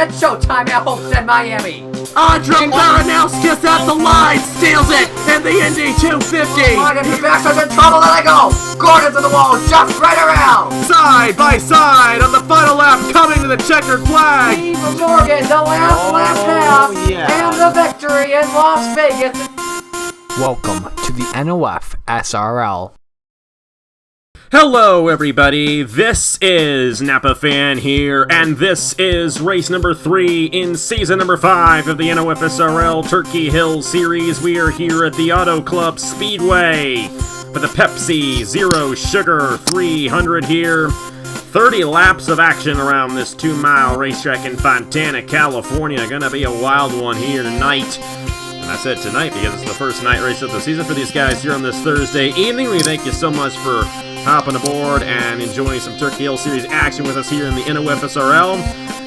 It's showtime at Homestead, Miami. Andre Baranowskis at the line, steals it in the Indy 250. Morgan, the Baxter's in trouble, let it go. Gordon's in the wall, jumps right around. Side by side on the final lap, coming to the checkered flag. Steve Morgan, the last half, and the victory in Las Vegas. Welcome to the NOFSRL. Hello everybody, this is Napa Fan here, and this is race number 3 in season number 5 of the NOFSRL Turkey Hill Series. We are here at the Auto Club Speedway for the Pepsi Zero Sugar 300 here. 30 laps of action around this 2-mile racetrack in Fontana, California. Gonna be a wild one here tonight. And I said tonight because it's the first night race of the season for these guys here on this Thursday evening. We thank you so much for hopping aboard and enjoying some Turkey Hill Series action with us here in the NOFSRL.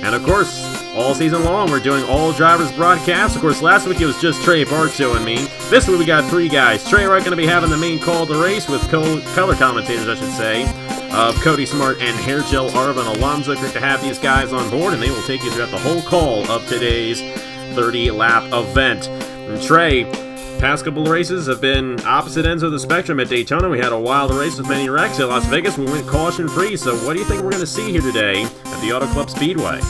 And of course, all season long, we're doing all drivers broadcasts. Of course, last week it was just Trey Bartow and me. This week we got 3 guys. Trey Wright going to be having the main call of the race with color commentators, I should say, of Cody Smart and Hierjel, Arvin, Alonso. Great to have these guys on board, and they will take you throughout the whole call of today's 30-lap event. And Trey, past couple of races have been opposite ends of the spectrum. At Daytona, we had a wild race with many wrecks. At Las Vegas, we went caution-free. So what do you think we're going to see here today at the Auto Club Speedway?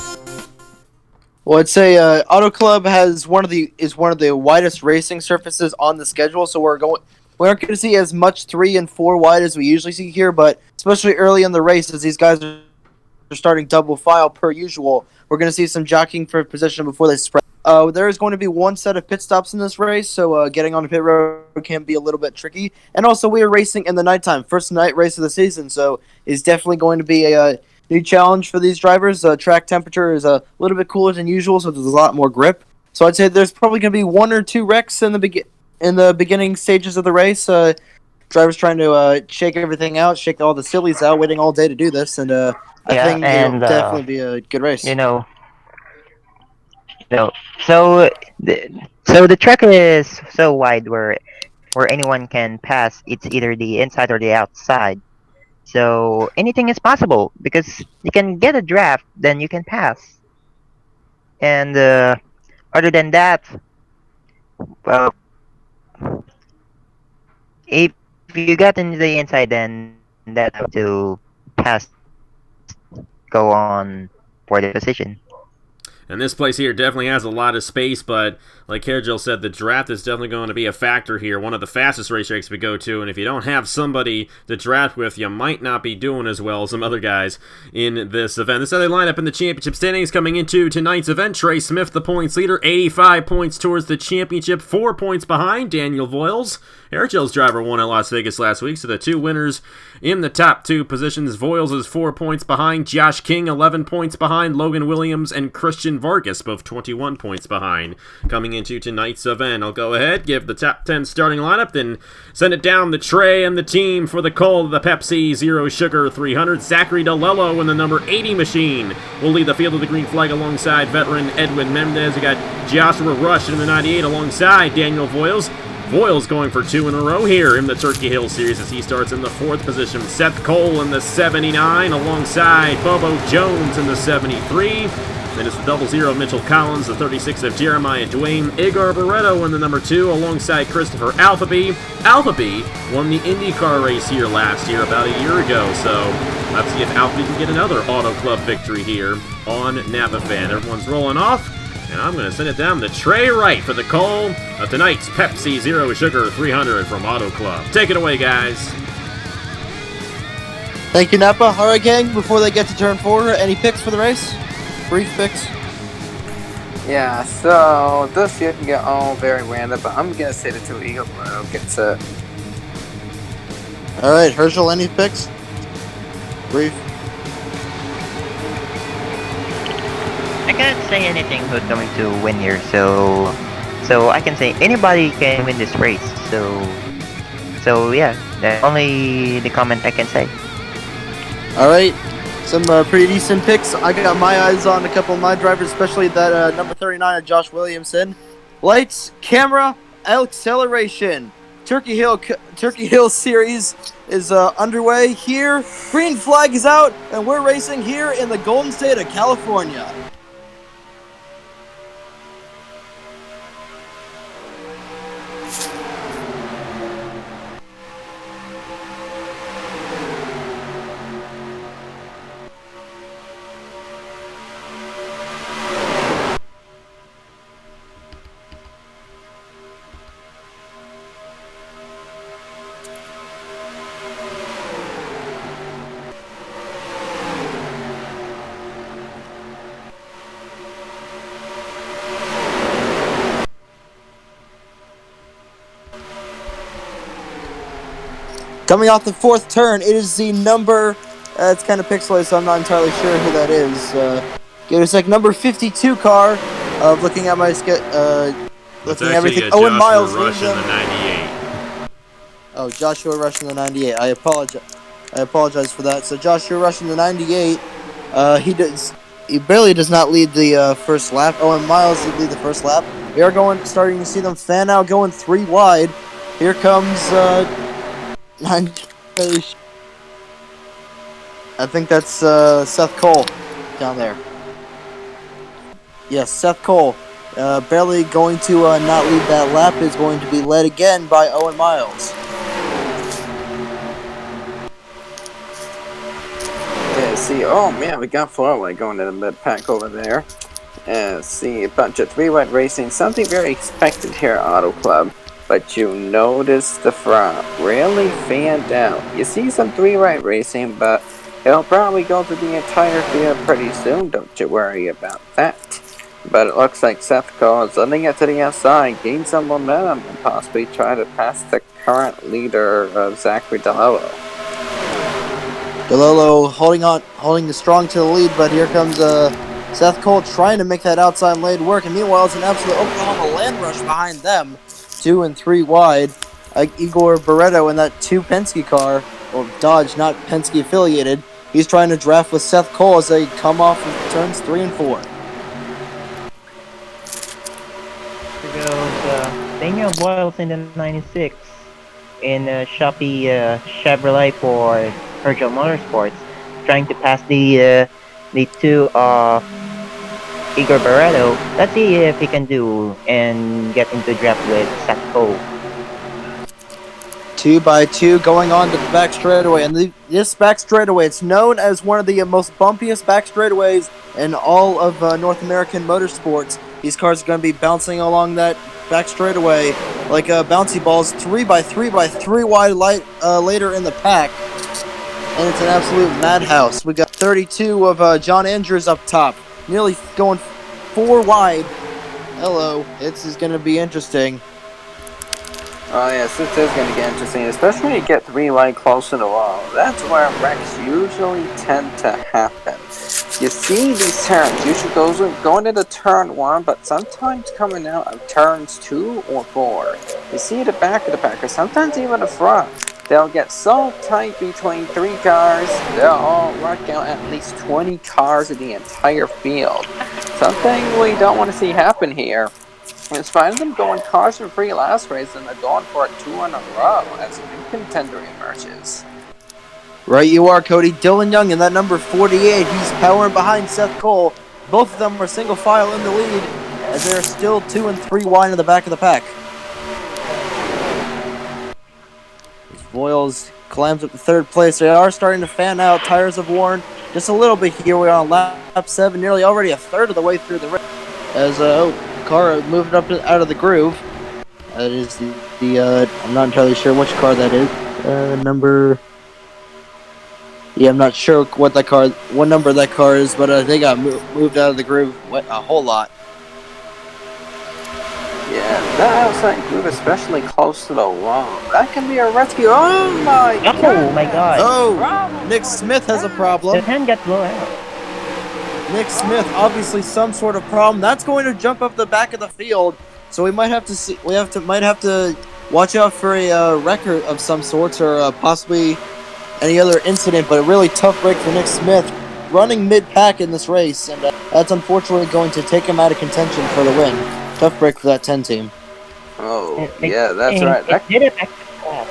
Well, I'd say Auto Club is one of the widest racing surfaces on the schedule. So we aren't going to see as much 3 and 4 wide as we usually see here, but especially early in the race, as these guys are starting double file per usual, we're going to see some jockeying for position before they spread. There is going to be one set of pit stops in this race, so getting on the pit road can be a little bit tricky. And also, we are racing in the nighttime, first night race of the season, so it's definitely going to be a new challenge for these drivers. Track temperature is a little bit cooler than usual, so there's a lot more grip. So I'd say there's probably going to be 1 or 2 wrecks in the beginning stages of the race. Drivers trying to shake everything out, shake all the sillies out, waiting all day to do this, and I think it'll definitely be a good race. So the track is so wide where anyone can pass. It's either the inside or the outside. So anything is possible because you can get a draft, then you can pass. And other than that, well, if you got into the inside, then that have to pass, go on for the position. And this place here definitely has a lot of space, but like Hierjel said, the draft is definitely going to be a factor here. One of the fastest racetracks we go to, and if you don't have somebody to draft with, you might not be doing as well as some other guys in this event. This other lineup in the championship standings coming into tonight's event. Trey Smith, the points leader, 85 points towards the championship, 4 points behind Daniel Voiles. Hierjel's driver won at Las Vegas last week, so the 2 winners in the top 2 positions. Voiles is 4 points behind. Josh King, 11 points behind. Logan Williams and Christian Vargas, both 21 points behind. Coming into tonight's event, I'll go ahead, give the top 10 starting lineup, then send it down to Trey and the team for the call of the Pepsi Zero Sugar 300. Zachary DeLello in the number 80 machine will lead the field of the green flag alongside veteran Edwin Mendez. We got Joshua Rush in the 98 alongside Daniel Voiles. Voiles going for 2 in a row here in the Turkey Hill Series as he starts in the 4th position. Seth Cole in the 79 alongside Bobo Jones in the 73. Then it's the 00 Mitchell Collins, the 36 of Jeremiah Dwayne. Igor Barreto in the number 2 alongside Christopher Alphaby. Alphaby won the IndyCar race here last year, about a year ago, so let's see if Alphaby can get another Auto Club victory here on Napa Fan. Everyone's rolling off, and I'm going to send it down to Trey Wright for the call of tonight's Pepsi Zero Sugar 300 from Auto Club. Take it away, guys. Thank you, Napa. All right, gang, before they get to turn 4, any picks for the race? Brief picks? Yeah, so this year can get all very random, but I'm going to say the 2 Eagle Blue gets it. All right, Hierjel, any picks? Brief. I can't say anything who's going to win here, so I can say anybody can win this race. So yeah, that's only the comment I can say. All right. Some pretty decent picks. I got my eyes on a couple of my drivers, especially that number 39 of Josh Williamson. Lights, camera, acceleration. Turkey Hill Series is underway here. Green flag is out, and we're racing here in the Golden State of California. Coming off the fourth turn, it is the number. It's kind of pixelated, so I'm not entirely sure who that is. Give it a sec. Number 52 car. Looking at my It's looking actually at everything. Joshua Owen Miles Rush leads in them. the 98. Oh, Joshua Rush in the 98. I apologize for that. So Joshua Rush in the 98. He barely does not lead the first lap. Owen Miles did lead the first lap. We are starting to see them fan out, going 3 wide. Here comes I think that's Seth Cole down there. Yes, Seth Cole. Barely going to not lead that lap, is going to be led again by Owen Miles. Yeah, see, oh man, we got 4-wide going to the mid-pack over there. See, a bunch of 3-wide racing, something very expected here at Auto Club. But you notice the front really fanned out. You see some 3-wide racing, but it'll probably go through the entire field pretty soon, don't you worry about that. But it looks like Seth Cole is letting it to the outside, gain some momentum, and possibly try to pass the current leader of Zachary DeLillo. DeLillo holding strong to the lead, but here comes Seth Cole trying to make that outside lane work, and meanwhile it's an absolute Oklahoma land rush behind them. 2 and 3 wide. Igor Barreto in that 2 Penske car, or Dodge, not Penske affiliated. He's trying to draft with Seth Cole as they come off of turns 3 and 4. Here goes Daniel Boyles in the 96 in Shopee Chevrolet for Hierjel Motorsports, trying to pass the 2 of Igor Barreto. Let's see if he can do and get into draft with Seth Cole. 2 by 2 going on to the back straightaway, and this back straightaway, it's known as one of the most bumpiest back straightaways in all of North American motorsports. These cars are going to be bouncing along that back straightaway like bouncy balls, 3 by 3 by 3 wide later in the pack, and it's an absolute madhouse. We got 32 of John Andrews up top, nearly going 4 wide. Hello, this is going to be interesting. Oh yes, this is going to get interesting, especially when you get 3 wide close to the wall. That's where wrecks usually tend to happen. You see these turns, usually going into turn 1, but sometimes coming out of turns 2 or 4. You see the back of the pack, or sometimes even the front. They'll get so tight between 3 cars, they'll all work out at least 20 cars in the entire field. Something we don't want to see happen here. It's finding them going cars for free last race, and they're going for it 2 in a row as a new contender emerges. Right you are, Cody. Dylan Young in that number 48. He's powering behind Seth Cole. Both of them are single file in the lead, as they're still 2 and 3 wide in the back of the pack. As Boyles climbs up to 3rd place. They are starting to fan out. Tires have worn just a little bit here. We're on lap 7, nearly already a third of the way through the race. As car moved up out of the groove. That is the I'm not entirely sure which car that is. Yeah, I'm not sure what number that car is, but they got moved out of the groove a whole lot. Yeah, that outside groove, especially close to the wall, that can be a rescue. Oh my god! Oh my god! Oh, Nick Smith has a problem. The hand got blown out. Nick Smith, obviously some sort of problem. That's going to jump up the back of the field, so we might have to see. Might have to watch out for a record of some sorts, or possibly any other incident. But a really tough break for Nick Smith, running mid-pack in this race, and that's unfortunately going to take him out of contention for the win. Tough break for that 10 team. Oh, yeah, that's right. It did it back to class.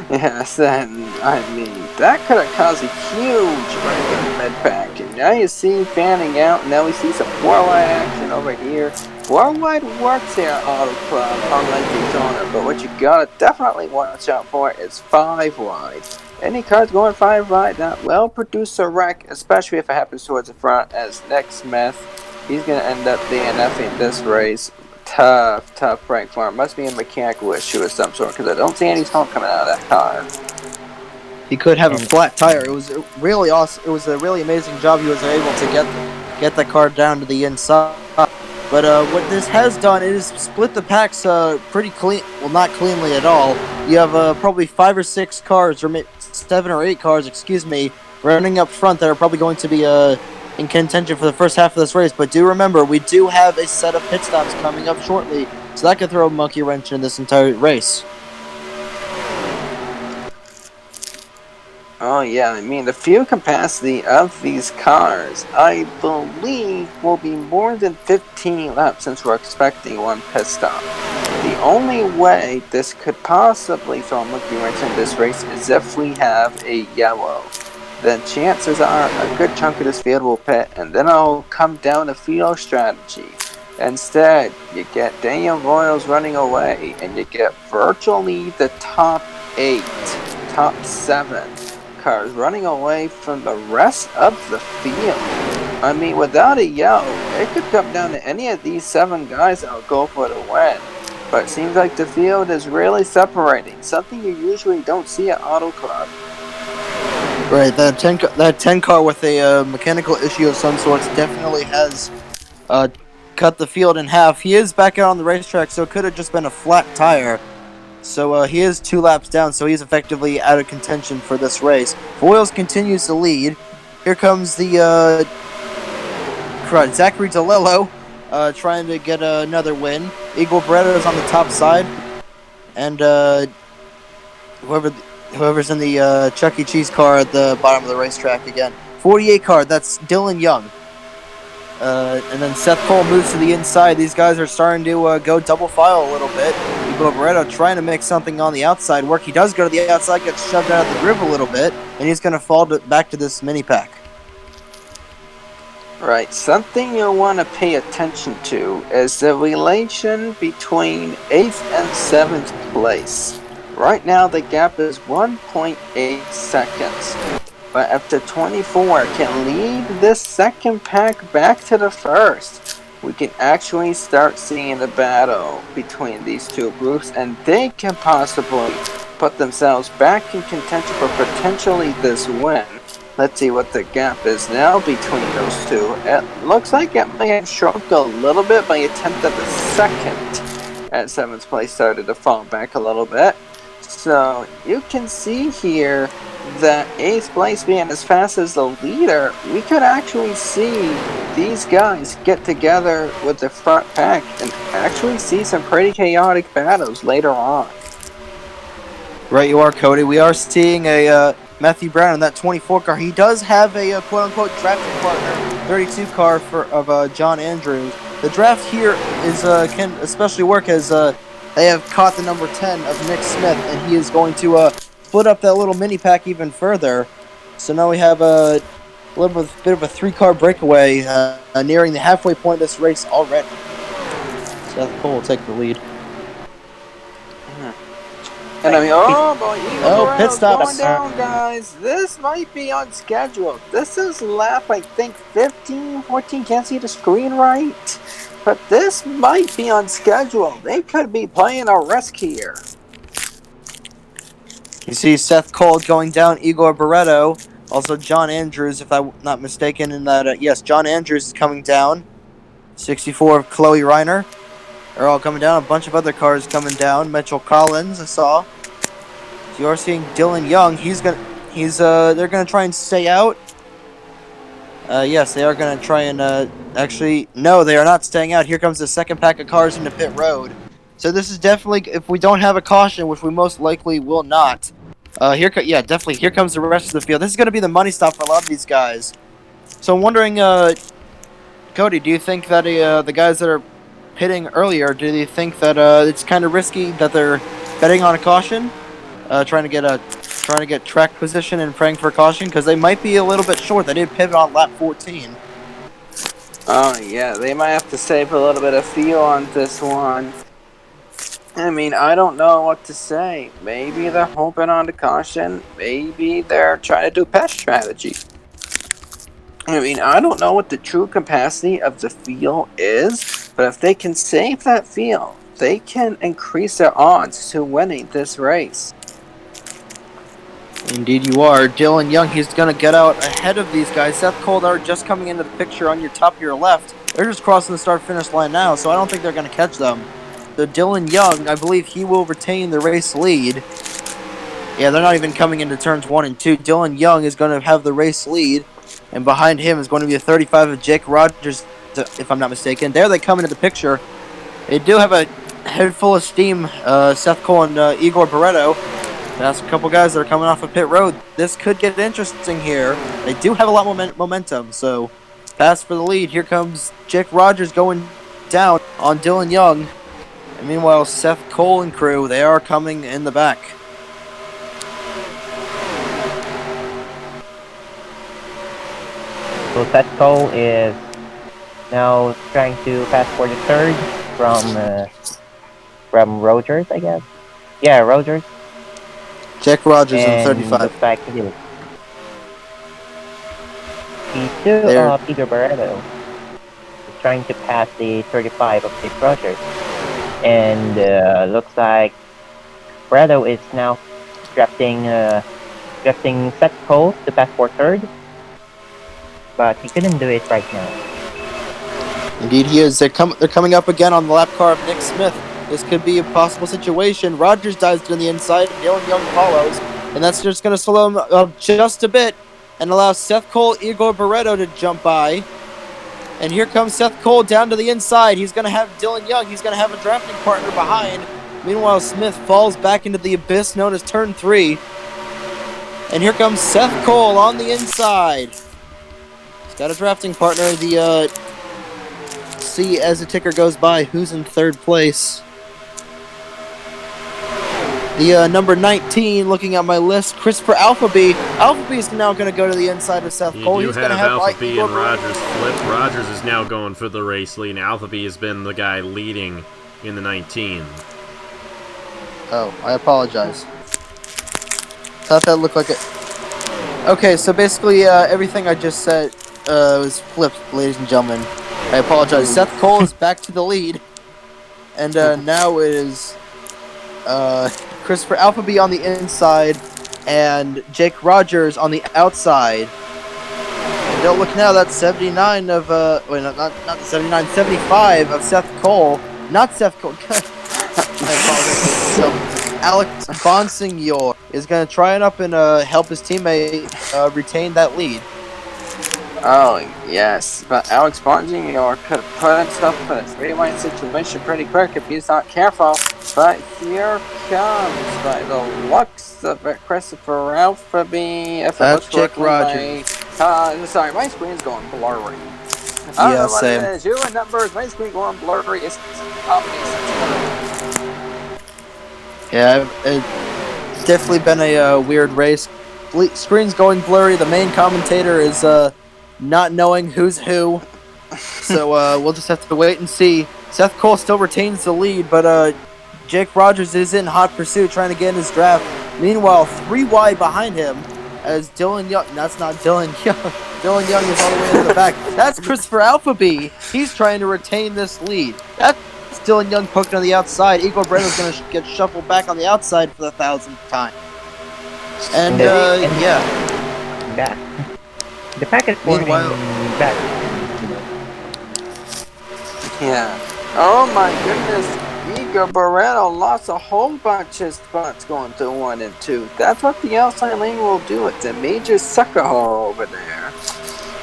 Yes, and I mean, that could have caused a huge break in the mid-pack. And now you see fanning out, and now we see some 4-wide action over here. 4-wide works here at Auto Club, unlike Daytona, but what you gotta definitely watch out for is 5-wide. Any cars going 5-wide, that will produce a wreck, especially if it happens towards the front, as Nick Smith, he's gonna end up DNFing this race. Tough break for him. Must be a mechanical issue of some sort, because I don't see any smoke coming out of that car. He could have a flat tire. It was really awesome. It was a really amazing job he was able to get the car down to the inside. But But what this has done is split the packs pretty clean. Well, not cleanly at all. You have probably 5 or 6 cars, or 7 or 8 cars, excuse me, running up front that are probably going to be in contention for the first half of this race. But do remember, we do have a set of pit stops coming up shortly, so that could throw a monkey wrench in this entire race. Oh yeah, I mean the fuel capacity of these cars, I believe, will be more than 15 laps since we're expecting one pit stop. The only way this could possibly throw a monkey wrench in this race is if we have a yellow. Then chances are a good chunk of this field will pit, and then it'll come down to field strategy. Instead, you get Daniel Royals running away, and you get virtually the top 8, top 7 cars running away from the rest of the field. I mean, without a yellow, it could come down to any of these 7 guys that'll go for the win. But it seems like the field is really separating, something you usually don't see at Auto Club. Right, that 10 car with a mechanical issue of some sorts definitely has cut the field in half. He is back out on the racetrack, so it could have just been a flat tire. So he is 2 laps down, so he's effectively out of contention for this race. Foyles continues to lead. Here comes the Zachary DeLillo trying to get another win. Igor Beretta is on the top side, and whoever's in the Chuck E. Cheese car at the bottom of the racetrack again. 48 car, that's Dylan Young. And then Seth Cole moves to the inside. These guys are starting to go double file a little bit. Igor Beretta trying to make something on the outside work. He does go to the outside, gets shoved out of the groove a little bit, and he's going to fall back to this mini pack. Right, something you'll want to pay attention to is the relation between 8th and 7th place. Right now the gap is 1.8 seconds. But if the 24 can lead this second pack back to the first, we can actually start seeing the battle between these 2 groups, and they can possibly put themselves back in contention for potentially this win. Let's see what the gap is now between those 2. It looks like it may have shrunk a little bit by a tenth of a second as 7th place started to fall back a little bit. So you can see here that 8th place being as fast as the leader, we could actually see these guys get together with the front pack and actually see some pretty chaotic battles later on. Right, you are, Cody. We are seeing a Matthew Brown in that 24 car. He does have a quote-unquote drafting partner, 32 car of John Andrews. The draft here is can especially work as they have caught the number 10 of Nick Smith, and he is going to split up that little mini pack even further. So now we have a bit of a 3-car breakaway nearing the halfway point of this race already. Seth Cole will take the lead. And I mean, oh boy, pit stops. Going down, guys. This might be on schedule. This is lap, I think, 15, 14. Can't see the screen right. But this might be on schedule. They could be playing a risk here. You see Seth Cole going down, Igor Barretto, also John Andrews, if I'm not mistaken, in that, yes, John Andrews is coming down. 64 of Chloe Reiner are all coming down. A bunch of other cars coming down. Mitchell Collins, I saw. You are seeing Dylan Young. They're gonna try and stay out. Yes, they are gonna try and actually, no, they are not staying out. Here comes the second pack of cars into pit road. So this is definitely, if we don't have a caution, which we most likely will not. Definitely. Here comes the rest of the field. This is gonna be the money stop for a lot of these guys. So I'm wondering, Cody, do you think that the guys that are pitting earlier, do you think that it's kind of risky that they're betting on a caution? Trying to get track position and praying for caution, because they might be a little bit short. They did pivot on lap 14. Oh yeah, they might have to save a little bit of fuel on this one. I mean, I don't know what to say. Maybe they're hoping on the caution. Maybe they're trying to do pest strategy. I mean, I don't know what the true capacity of the field is, but if they can save that field, they can increase their odds to winning this race. Indeed you are. Dylan Young, he's going to get out ahead of these guys. Seth Cole are just coming into the picture on your top of your left. They're just crossing the start-finish line now, so I don't think they're going to catch them. So Dylan Young, I believe he will retain the race lead. Yeah, they're not even coming into turns 1 and 2. Dylan Young is going to have the race lead, and behind him is going to be a 35 of Jake Rogers, if I'm not mistaken. There they come into the picture. They do have a head full of steam, Seth Cole and Igor Barreto. That's a couple guys that are coming off of pit road. This could get interesting here. They do have a lot of momentum, so pass for the lead. Here comes Jake Rogers going down on Dylan Young. And meanwhile, Seth Cole and crew, they are coming in the back. So Seth Cole is now trying to pass for the third from Rogers, I guess. Yeah, Rogers. Jake Rogers in And 35. looks like he still There. Igor Barreto is trying to pass the 35 of Jake Rogers. And looks like Barreto is now drafting Seth Cole to pass for third. But he couldn't do it right now. Indeed he is. They're coming up again on the lap car of Nick Smith. This could be a possible situation. Rogers dives to the inside, and Dylan Young follows. And that's just going to slow him up just a bit and allow Seth Cole, Igor Barreto to jump by. And here comes Seth Cole down to the inside. He's going to have Dylan Young. He's going to have a drafting partner behind. Meanwhile, Smith falls back into the abyss known as turn 3. And here comes Seth Cole on the inside. He's got a drafting partner. See as the ticker goes by who's in third place. The number 19, looking at my list, Christopher Alphabee. Alphabee is now going to go to the inside of Seth Cole. You He's do going to have have Alphabee and Rogers flipped. Rogers is now going for the race lead, and Alphabee has been the guy leading in the 19. Oh, I apologize. Thought that looked like it. Okay, so basically everything I just said was flipped, ladies and gentlemen. I apologize. Seth Cole is back to the lead, and now it is Christopher Alphabee on the inside and Jake Rogers on the outside. And don't look now, that's 79 of wait, not the 79, 75 of Seth Cole. Not Seth Cole. I apologize. So Alex Bonsignor is going to try and up and help his teammate retain that lead. Oh, yes, but Alex Bonsignor could have put himself in a 3-line situation pretty quick if he's not careful. But here comes, by the looks of it, Christopher Alphabee. That's Jake Rogers. Sorry, my screen's going blurry. Yeah, same. It is. You and numbers, my screen going blurry. It's Yeah, it's definitely been a weird race. Screen's going blurry. The main commentator is not knowing who's who. So we'll just have to wait and see. Seth Cole still retains the lead, but Jake Rogers is in hot pursuit trying to get in his draft. Meanwhile, 3 wide behind him as Dylan Young. That's not Dylan Young. Dylan Young is all the way in the back. That's Christopher Alphabee. He's trying to retain this lead. That's Dylan Young poking on the outside. Igor Brenner's going to get shuffled back on the outside for the 1,000th time. And, yeah. Back. The pack is forming back. Yeah. Oh my goodness. Igor Barreto lost a whole bunch of spots going to 1 and 2. That's what the outside lane will do. It's a major sucker hole over there.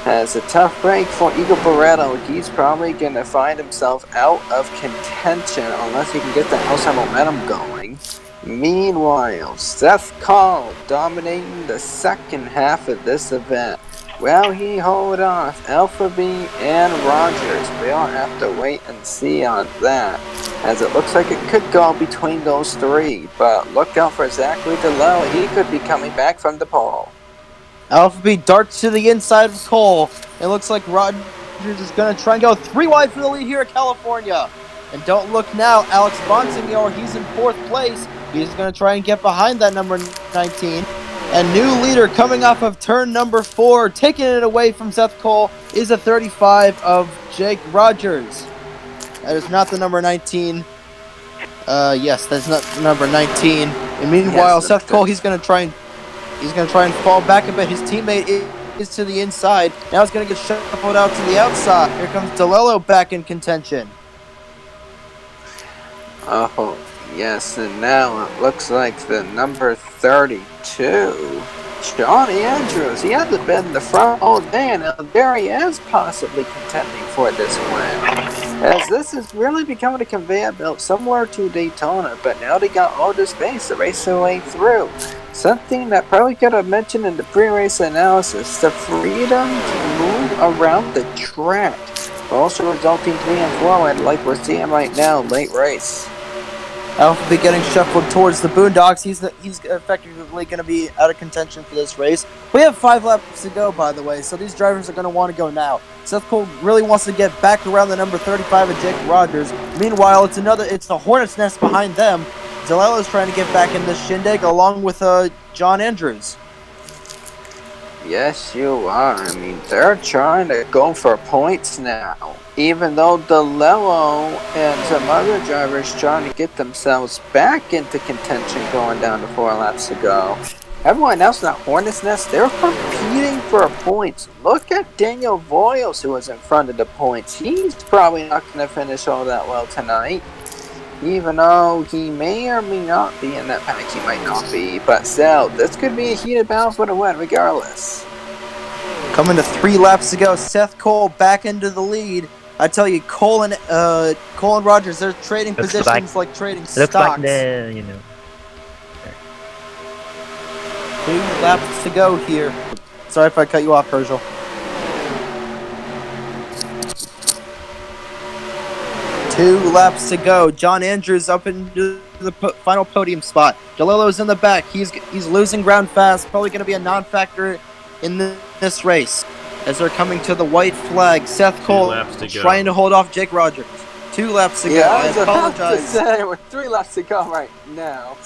As a tough break for Igor Barreto, he's probably going to find himself out of contention unless he can get the outside momentum going. Meanwhile, Seth Cole dominating the second half of this event. Well, he hold off Alphabee and Rogers. We'll have to wait and see on that, as it looks like it could go between those 3. But look out for Zachary DeLow. He could be coming back from the pole. Alphabee darts to the inside of Cole. It looks like Rogers is going to try and go 3 wide for the lead here at California. And don't look now, Alex Bonsignor, he's in 4th place. He's going to try and get behind that number 19. And new leader coming off of turn number 4, taking it away from Seth Cole, is a 35 of Jake Rogers. That is not the number 19. Yes, that's not the number 19. And meanwhile, Yes, Seth Cole, he's going to try and He's going to try and fall back a bit. His teammate is to the inside. Now he's going to get shuffled out to the outside. Here comes DeLello back in contention. Oh, yes, and now it looks like the number 32, Johnny Andrews. He hasn't been in the front all day, and now there he is possibly contending for this win. As this is really becoming a conveyor belt similar to Daytona, but now they got all the space to race their way through. Something that probably could have mentioned in the pre-race analysis, the freedom to move around the track, also resulting 3 and 4 like we're seeing right now, late race. Alpha be getting shuffled towards the boondocks. He's effectively going to be out of contention for this race. We have 5 laps to go, by the way, so these drivers are going to want to go now. Seth Cole really wants to get back around the number 35 of Jake Rogers. Meanwhile, it's the Hornet's Nest behind them. DeLello's trying to get back in this shindig along with John Andrews. Yes, you are. I mean, they're trying to go for points now. Even though DeLello and some other drivers trying to get themselves back into contention going down to 4 laps to go. Everyone else in that Hornet's Nest, they're competing for points. Look at Daniel Voyles, who was in front of the points. He's probably not going to finish all that well tonight. Even though he may or may not be in that pack, he might not be. But still, this could be a heated battle for the win regardless. Coming to 3 laps to go, Seth Cole back into the lead. I tell you, Cole and Rogers, they're trading positions like trading stocks. Looks like the, 2 laps to go here. Sorry if I cut you off, Hierjel. Two laps to go. John Andrews up into the final podium spot. DeLello's in the back. He's losing ground fast. Probably going to be a non-factor in this race. As they're coming to the white flag, Seth Cole trying to hold off Jake Rogers. 2 laps to go. I apologize. With 3 laps to go right now.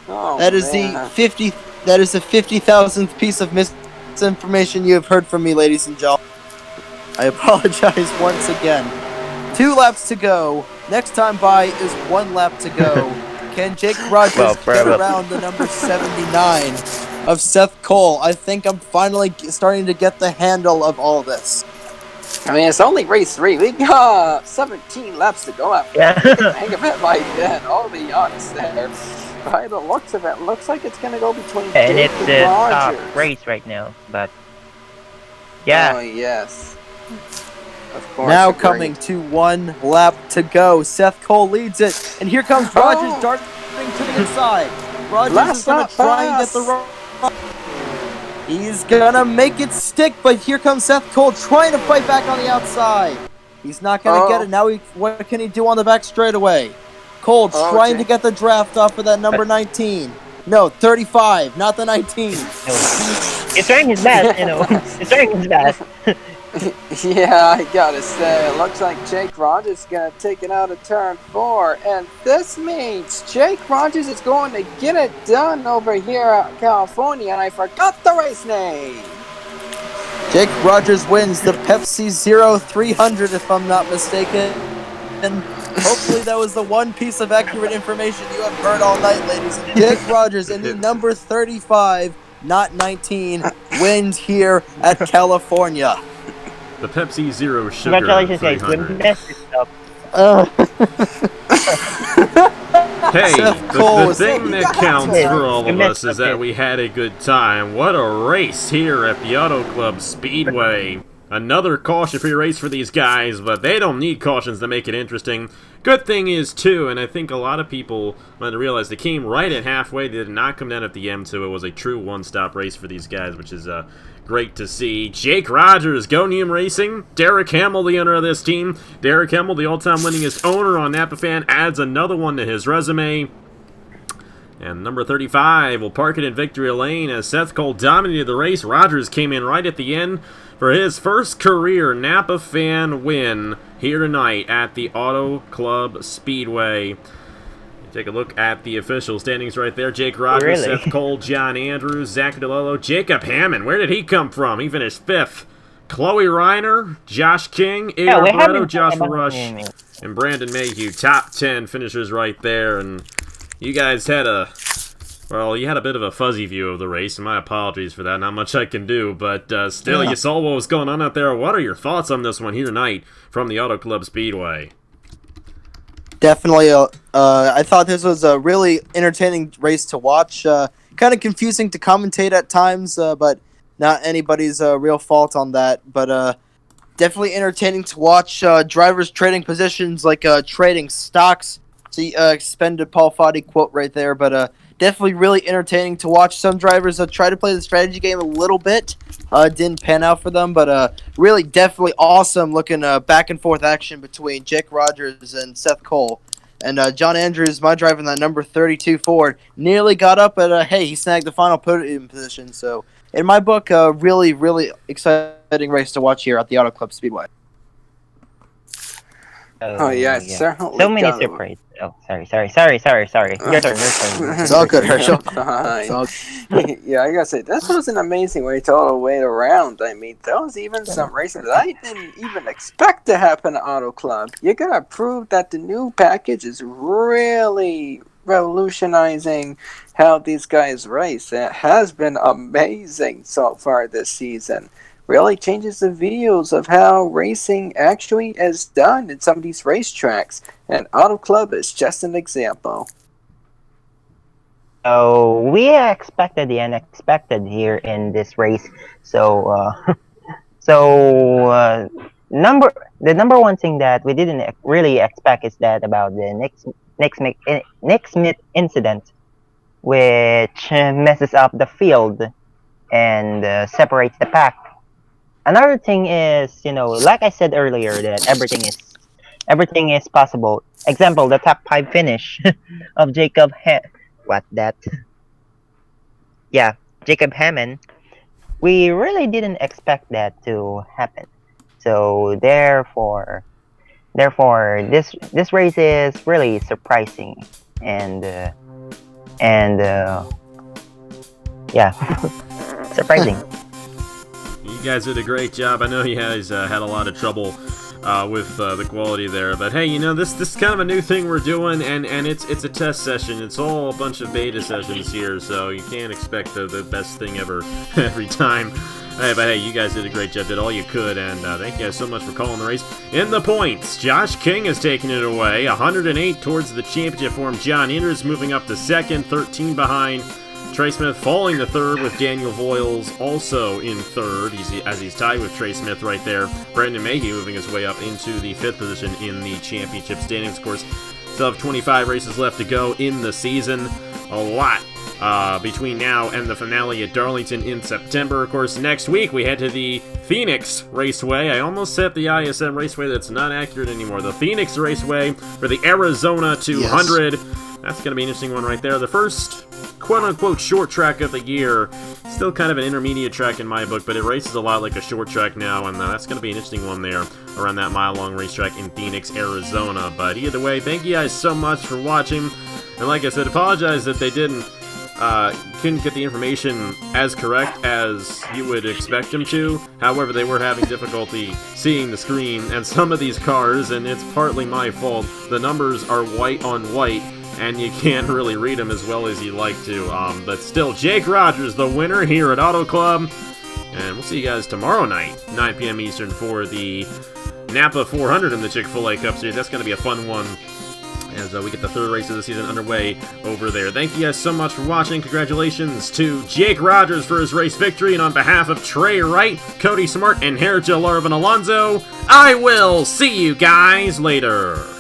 Oh, that is the 50,000th piece of misinformation you have heard from me, ladies and gentlemen. I apologize once again. 2 laps to go. Next time by is 1 lap to go. Can Jake Rogers get around the number 79 of Seth Cole? I think I'm finally starting to get the handle of all this. I mean, it's only race 3. We got 17 laps to go after. Yeah. Hang a bit by then. I'll be honest there. By the looks of it, looks like it's going to go between and Jake it's the top race right now, but yeah. Oh, yes. Of course. Now coming to 1 lap to go. Seth Cole leads it, and here comes Rogers darting to the inside. Rogers is going to try and get the run. He's going to make it stick, but here comes Seth Cole trying to fight back on the outside. He's not going to get it. Now what can he do on the back straightaway? Cole trying to get the draft off of that number 19. No, 35, not the 19. He's trying his best, He's trying his best. Yeah, I gotta say, it looks like Jake Rogers is gonna take it out of turn 4, and this means Jake Rogers is going to get it done over here at California, and I forgot the race name. Jake Rogers wins the Pepsi Zero 300, if I'm not mistaken. And hopefully that was the one piece of accurate information you have heard all night, ladies. Jake Rogers in the number 35, not 19, wins here at California. The Pepsi Zero Sugar. Congratulations, guys. You messed it up. Hey, the thing that counts for all of us is that we had a good time. What a race here at the Auto Club Speedway. Another caution-free race for these guys, but they don't need cautions to make it interesting. Good thing is, too, and I think a lot of people might realize they came right at halfway. They did not come down at the end, so it was a true one-stop race for these guys, which is great to see. Jake Rogers, Gonium Racing. Derek Hamill, the owner of this team. Derek Hamill, the all-time winningest owner on Napa Fan, adds another one to his resume. And number 35 will park it in victory lane as Seth Cole dominated the race. Rogers came in right at the end for his first career Napa Fan win here tonight at the Auto Club Speedway. Take a look at the official standings right there. Jake Rogers, Seth Cole, John Andrews, Zach DeLello, Jacob Hammond. Where did he come from? He finished 5th. Chloe Reiner, Josh King, Air Barretto, Joshua Rush, and Brandon Mayhew. Top 10 finishers right there. And you guys had a Well, you had a bit of a fuzzy view of the race, and my apologies for that. Not much I can do, but still, Yeah. you saw what was going on out there. What are your thoughts on this one here tonight from the Auto Club Speedway? Definitely, I thought this was a really entertaining race to watch. Kind of confusing to commentate at times, but not anybody's real fault on that. But definitely entertaining to watch. Drivers trading positions, like trading stocks. See, expended Paul Foddy quote right there. But definitely really entertaining to watch. Some drivers try to play the strategy game a little bit. Didn't pan out for them, but really definitely awesome looking back and forth action between Jake Rogers and Seth Cole. And John Andrews, my driver in that number 32 Ford, nearly got up, but hey, he snagged the final podium position. So, in my book, really, really exciting race to watch here at the Auto Club Speedway. Oh yeah, it's certainly So many got- surprises. Oh, sorry. Your turn. It's all good, Herschel. Fine. It's all Yeah, I gotta say, this was an amazing way all the way around. I mean, there was even some races that I didn't even expect to happen at Auto Club. You gotta prove that the new package is really revolutionizing how these guys race. It has been amazing so far this season. Really changes the views of how racing actually is done in some of these racetracks. And Auto Club is just an example. So we expected the unexpected here in this race. So, the number one thing that we didn't really expect is that about the Nick Smith incident, which messes up the field and separates the pack. Another thing is, like I said earlier, that everything is possible. Example, the top 5 finish of Jacob Hammond. We really didn't expect that to happen. So therefore, this race is really surprising and surprising. You guys did a great job. I know you guys had a lot of trouble with the quality there, but hey, this is kind of a new thing we're doing, and it's a test session. It's all a bunch of beta sessions here, so you can't expect the best thing ever every time. Hey, but hey, you guys did a great job, did all you could, and thank you guys so much for calling the race. In the points, Josh King has taken it away, 108 towards the championship form. John Inders moving up to second, 13 behind. Trey Smith falling to third with Daniel Voiles also in third, as he's tied with Trey Smith right there. Brandon Mayhew moving his way up into the 5th position in the championship standings. Of course, still have 25 races left to go in the season. A lot between now and the finale at Darlington in September. Of course, next week we head to the Phoenix Raceway. I almost said the ISM Raceway. That's not accurate anymore. The Phoenix Raceway for the Arizona 200. Yes. That's going to be an interesting one right there. The first quote-unquote short track of the year. Still kind of an intermediate track in my book, but it races a lot like a short track now, and that's going to be an interesting one there around that mile-long racetrack in Phoenix, Arizona. But either way, thank you guys so much for watching. And like I said, apologize that they couldn't get the information as correct as you would expect them to. However, they were having difficulty seeing the screen and some of these cars, and it's partly my fault. The numbers are white on white, and you can't really read them as well as you'd like to. But still, Jake Rogers, the winner here at Auto Club. And we'll see you guys tomorrow night, 9 p.m. Eastern, for the Napa 400 in the Chick-fil-A Cup Series. That's going to be a fun one as we get the third race of the season underway over there. Thank you guys so much for watching. Congratulations to Jake Rogers for his race victory. And on behalf of Trey Wright, Cody Smart, and Hierjel, Arvin, Alonso, I will see you guys later.